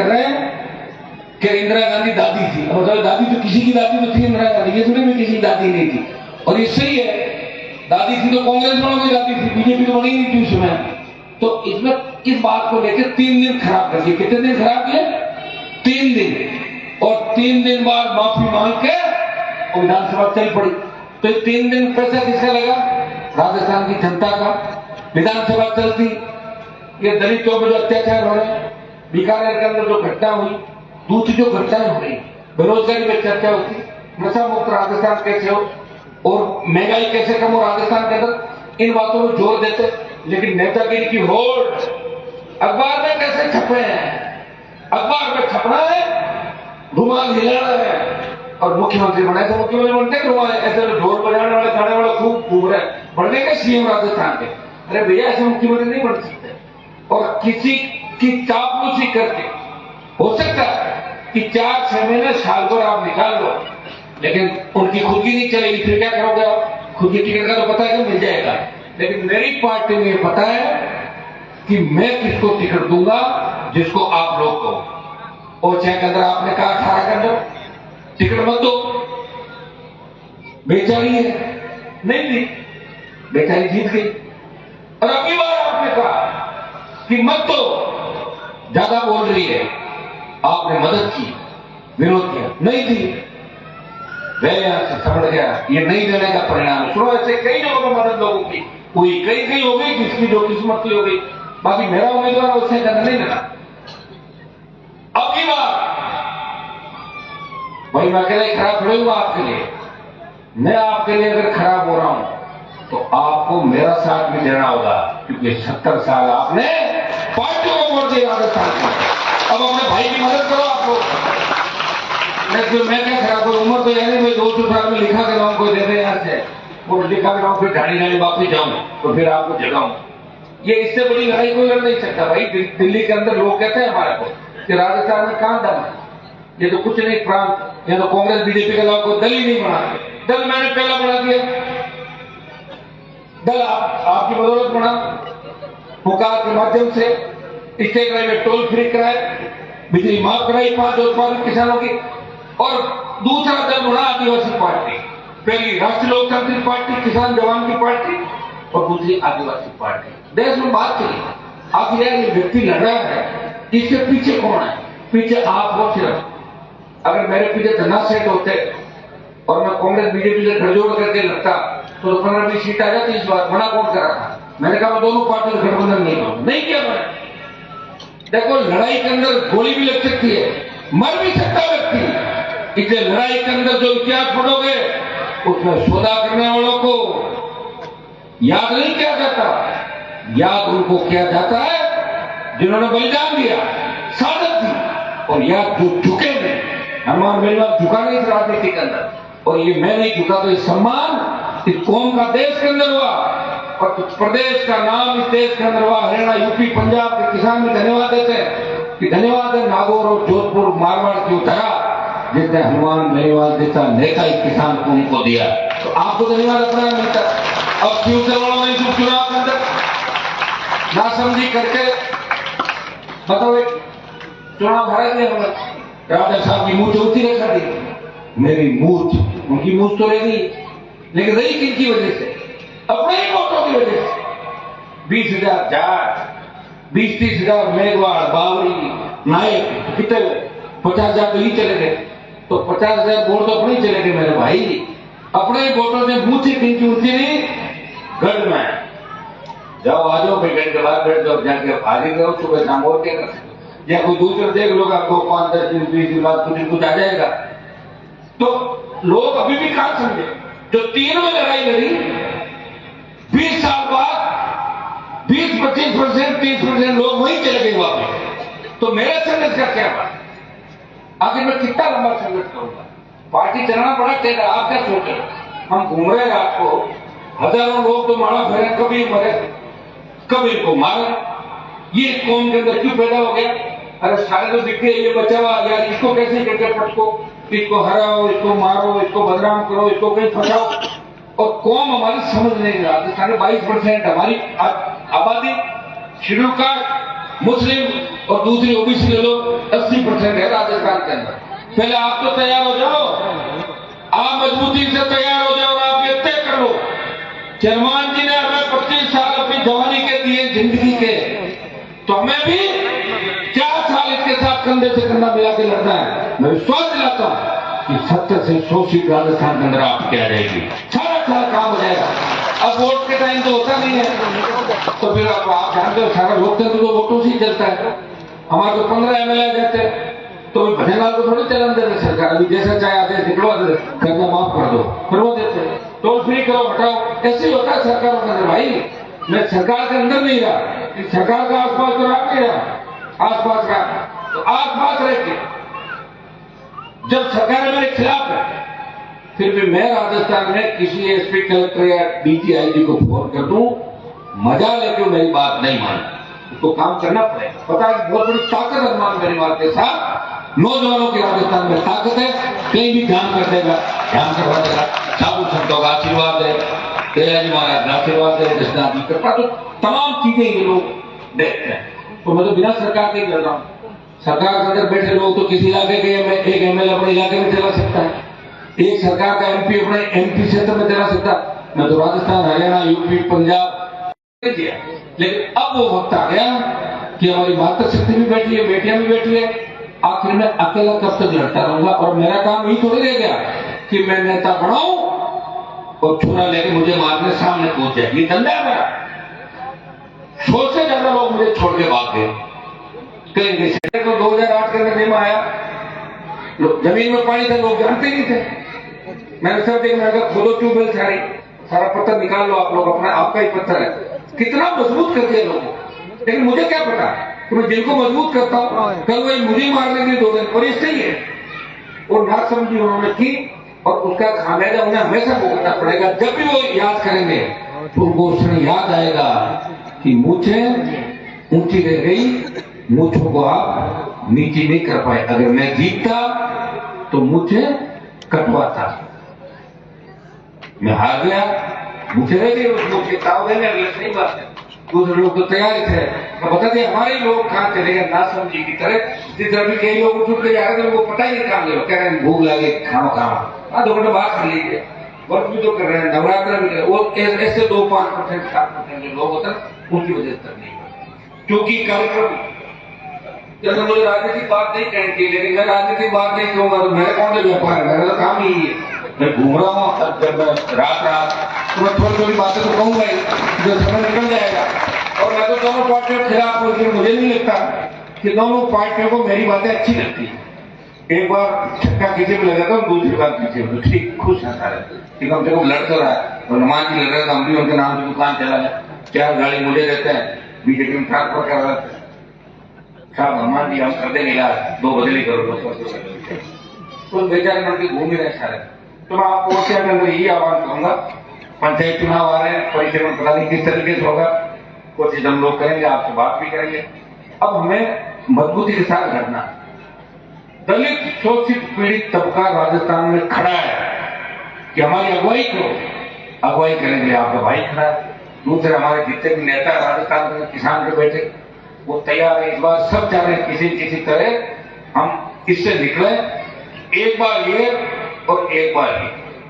कर रहे हैं कि इंदिरा गांधी दादी थी। और दादी तो किसी की दादी तो थी इंदिरा गांधी, ये थोड़ी में किसी की दादी नहीं थी। और ये सही है, दादी थी तो कांग्रेस वालों की दादी थी, बीजेपी तो बनी नहीं थी उस समय। तो इसमें इस बात को लेकर 3 दिन खराब कर दिए। कितने दिन खराब किए? 3 दिन। और 3 दिन बाद माफी मांग के विधानसभा चल पड़ी। तो 3 दिन पैसा किसका लगा? राजस्थान की जनता का। विधानसभा चलती, ये दलितों पर जो अत्याचार हो रहे हैं, बीकानेर के अंदर जो घटना हुई, दूसरी जो घटनाएं हो रही, बेरोजगारी पर चर्चा होती, नशा मुक्त राजस्थान कैसे हो और महंगाई कैसे कम हो राजस्थान के अंदर, इन बातों पर जोर देते। लेकिन नेतागिरी की होड़ अखबार में कैसे छपे हैं? अखबार में छपना है, रुमाल हिलाना है और मुख्यमंत्री बनाए तो मुख्यमंत्री बनते हैं रुमाल, ऐसे ढोल बजाने वाले गाने वाले खूब घूम रहे हैं, बनने का सीएम राजस्थान के। अरे भैया, ऐसे मुख्यमंत्री नहीं बन सकते। और किसी की चापलूसी करके हो सकता है कि 4-6 महीने साल भर आप निकाल लो, लेकिन उनकी खुद की नहीं चलेगी, फिर क्या करोगे आप? खुद की टिकट का तो पता है कि मिल जाएगा, लेकिन मेरी पार्टी में पता है कि मैं किसको टिकट दूंगा, जिसको आप लोग को। और चाहे के अंदर आपने कहा 18 के अंदर टिकट मत दो, बेचारी है, नहीं दी, बेचारी जीत गई। और अगली बार आपने कहा कि मत दो, ज्यादा बोल रही है, आपने मदद की, विरोध किया, नहीं दी, वह यहां से समझ गया ये नहीं देने का परिणाम। सुनो, ऐसे कई जगहों में मदद लोगों की हुई, कई हो गई, जिसकी जो किस्मत की हो गई। बाकी मेरा उम्मीदवार उससे ज्यादा नहीं देना। अब की बार भाई मैं अकेले खराब थोड़ी हुआ आपके लिए, मैं आपके लिए अगर खराब हो रहा हूं तो आपको मेरा साथ भी देना होगा, क्योंकि 70 साल आपने पार्टियों को वोट दिया राजस्थान में। अब अपने भाई की मदद करो आप लोग। मैं क्या खराब हूँ? उम्र तो यानी मैं 200 साल में लिखा के नाम कोई दे दे यहाँ से, और लिखा के नाम फिर ढाड़ी वापस जाऊं तो फिर आपको जगाऊं। ये इससे बड़ी लड़ाई कोई लड़ नहीं सकता भाई। दिल्ली के अंदर लोग कहते हैं हमारे को कि राजस्थान में कहां दम है, ये तो कुछ नहीं प्रांत, ये तो कांग्रेस बीजेपी के अलावा कोई दल ही नहीं बना। दल मैंने पहला बना दिया, दल आपकी बदौलत बना। पुकार के माध्यम से स्टेट में टोल फ्री कराए, बिजली माफ कराई 5 उत्पादक किसानों की। और दूसरा दल बना आदिवासी पार्टी, पहली राष्ट्रीय लोकतांत्रिक पार्टी, किसान जवान की पार्टी, और दूसरी आदिवासी पार्टी। देश में बात चली, आखिर ये व्यक्ति लड़ रहा है, इसके पीछे कौन है? पीछे आप हो सिर्फ। अगर मेरे पीछे धना सेट होते और मैं कांग्रेस बीजेपी से गठजोड़ करके लड़ता तो 15-20 सीट आ जाती इस बार। मना कौन करा था? मैंने कहा मैं दोनों पार्टियों से गठबंधन नहीं करूं, नहीं किया मैंने। देखो, लड़ाई के अंदर गोली भी लग सकती है, मर भी सकता व्यक्ति। इसलिए लड़ाई के अंदर जो इतिहास पढ़ोगे उसमें सौदा करने वालों को याद नहीं किया जाता, याद उनको किया जाता है जिन्होंने बलिदान दिया, शहादत दी। और याद जो झुके में, हनुमान बेलवाल झुका नहीं इस राजनीति के अंदर, और ये मैं नहीं झुका, तो इस सम्मान इस कौम का देश के अंदर हुआ, और प्रदेश का नाम इस देश के अंदर हुआ। हरियाणा, यूपी, पंजाब के किसान भी धन्यवाद देते हैं कि धन्यवाद है नागौर और जोधपुर मारवाड़ की उतरा, जिसने हनुमान बेनीवाल जैसा नेता इस किसान को उनको दिया। तो आपको धन्यवाद अपना मिलता। अब फ्यूचर वालों ने जो चुनाव के अंदर नासमझी करके बताओ, एक चुनाव हरा दिया हमने, राजा साहब की मूछ ऊंची रखा दी। मेरी मूछ, उनकी मूछ तो रह गई, लेकिन रही किनकी वजह से? अपने ही वोटों की वजह से। 20,000 जाट, 20-30 हजार मेघवाड़, बावरी, नायक, कितने 50,000 तो ही चले गए। तो 50,000 वोट तो अपने ही चले गए मेरे भाई। अपने ही वोटों से मूछी किनकी ऊंची नहीं, गढ़ में जाओ, आ जाओ, फिर गढ़ के बाद बैठ जाओ, जाके हाजिर करो, सुबह शाम और क्या कर सकते। या कोई दूसरे देख लो, आपको 5, 10 दिन 20 दिन बाद कुछ आ जाएगा। तो लोग अभी भी कहां समझे? जो 3 में लड़ाई लड़ी, 20 साल बाद 20-25%, 30% लोग वहीं चले गए वापस। तो मेरे संघर्ष का क्या बात? आखिर मैं कितना लंबा संघर्ष करूंगा? पार्टी चलाना पड़ा तेरा। आप क्या सोच रहे? हम घूम रहे रात को, हजारों लोग तो मारा फिरे, कभी मरे कभी को मारा। ये इस कौम के अंदर क्यों पैदा हो गया? अरे सारे तो दिखते, ये बचा हुआ यार, इसको कैसे करके पटको, इसको हराओ, इसको मारो, इसको बदनाम करो, इसको कहीं फंसाओ। और कौम हमारी समझ नहीं रहा। 22% हमारी आबादी शेड्यूल कास्ट, मुस्लिम और दूसरी ओबीसी ले लो, 80 80% है राजस्थान के अंदर। पहले आप तो तैयार हो जाओ, आप मजबूती से तैयार हो जाओ और आप ये तय कर लो कि हनुमान जी ने हमें 25 साल अपनी जवानी के दिए जिंदगी के, तो हमें भी 4 साल इसके साथ कंधे से कंधा मिला के लड़ना है। मैं विश्वास दिलाता हूं कि 70 से शोषित राजस्थान के अंदर आपकी आ जाएगी, सारा काम हो जाएगा। अब वोट के टाइम तो होता नहीं है, तो फिर अब आप जानते हो सारा लोकतंत्र तो वोटों से ही चलता है। हमारे तो 15 एमएलए आ जाते हैं, तो भजनलाल को थोड़ी चलन देते सरकार, अभी जैसा चाहे आते निकलवा दे, करना माफ कर दो, करवा देते, टोल फ्री करो, हटाओ, ऐसे ही होता है सरकारों के अंदर। भाई मैं सरकार के अंदर नहीं रहा, सरकार का आसपास तो रहा नहीं रहा, आसपास रहा, तो आसपास रह के जब सरकार मेरे खिलाफ है, फिर भी मैं राजस्थान में किसी एसपी कलेक्टर या डीजीआईजी को फोन कर दूं, मजा लेके मेरी बात नहीं मान, उसको काम करना पड़ेगा। पता है बहुत बड़ी ताकत हनुमान बेनीवाल के साथ, नौजवानों की राजस्थान में ताकत है, कहीं भी ध्यान कर देगा, ध्यान करवा देगा। साधु संतों का आशीर्वाद है, दयाजी महाराज का आशीर्वाद है, दशनाथ जी कृपा, तो तमाम चीजें ये लोग देखते हैं। तो मैं तो बिना सरकार के कर रहा हूँ। सरकार के अंदर बैठे लोग तो किसी इलाके के एक एमएलए अपने इलाके में चला सकता है, एक सरकार का एमपी अपने एमपी क्षेत्र में चला सकता है। मैं तो राजस्थान, हरियाणा, यूपी, पंजाब किया, लेकिन अब वो वक्त आ गया कि हमारी मातृशक्ति भी बैठी है, बेटियां भी बैठी है, आखिर में अकेला कब तक लड़ता रहूंगा। और मेरा काम ही थोड़ी रह गया कि मैं नेता बनाऊं और छुरा लेके मुझे मारने सामने पहुंच जाए, ये धंधा है मेरा। 100 से ज्यादा लोग मुझे छोड़ के भाग गए, कहेंगे तो 2008 के अंदर नहीं आया, जमीन में पानी था, लोग जानते नहीं थे। मैंने सब देखा, खोलो ट्यूबवेल सारा पत्थर निकाल लो आप लोग, अपना आपका ही पत्थर है, कितना मजबूत कर दिया लोगों। लेकिन मुझे क्या पता कि मैं जिनको मजबूत करता हूँ कल वही मुझे मारने के लिए 2 दिन, और इससे ही है वो ना समझी उन्होंने की, और उसका खामियाजा उन्हें हमेशा भुगतना पड़ेगा। जब भी वो याद करेंगे तो उनको उसने याद आएगा कि मुझे ऊंची रह गई, मुझको को आप नीचे नहीं कर पाए। अगर मैं जीतता तो मुझे कटवाता, मैं हार गया, मुझे रह गई, उसको किताब देने अगले, सही बात है। दूसरे लोग तो तैयार थे, तो बता दिया हमारे लोग कहाँ चले गए ना समझी की तरह। जिस तरह भी कई लोग उठ के जा रहे थे, उनको पता ही नहीं कहाँ गए, कह रहे हैं भूख लगे खाना 2 घंटे बात कर लीजिए, वर्क भी तो कर रहे हैं, नवरात्र भी कर, वो ऐसे 2-5% 7% जो लोग होते हैं उनकी वजह से तक नहीं, क्योंकि कार्यक्रम जब मुझे राजनीतिक बात नहीं कहनी चाहिए, लेकिन मैं राजनीतिक बात नहीं कहूंगा तो मेरे कौन से व्यापार है, मेरा तो काम ही है। मैं घूम रहा हूँ, जब मैं रात तो मैं थोड़ी बातें तो कहूंगा ही, जो समय निकल जाएगा। और मैं तो दोनों पार्टियों के खिलाफ हूँ, लेकिन मुझे नहीं लगता कि दोनों पार्टियों को मेरी बातें अच्छी लगती है। एक बार छक्का किसी में लगा था, दूसरी बार किसी में, ठीक खुश है सारे कि कम से कम लड़ तो रहा है। और हनुमान जी लड़ रहे, हम भी उनके नाम की दुकान चला है, 4 गाड़ी मुझे रहते हैं, बीजेपी में ट्रांसफर कर रहे थे, साहब हनुमान जी हम कर देंगे यार, 2 बदली करो, तो बेचारे लड़के घूम ही रहे सारे। तो मैं आपको के अंदर यही आह्वान करूंगा, पंचायत चुनाव आ रहे हैं, परिचय पता नहीं किस तरीके से होगा, कोशिश हम लोग करेंगे, आपसे बात भी करेंगे। अब हमें मजबूती के साथ लड़ना। दलित शोषित पीड़ित तबका राजस्थान में खड़ा है कि हमारी अगुवाई करो, अगुवाई करेंगे, आपका भाई खड़ा है। दूसरे हमारे जितने भी नेता राजस्थान में किसान के बैठे वो तैयार है, इस बार सब चाह रहे हैं किसी तरह हम इससे निकले, एक बार ये और एक बार ये।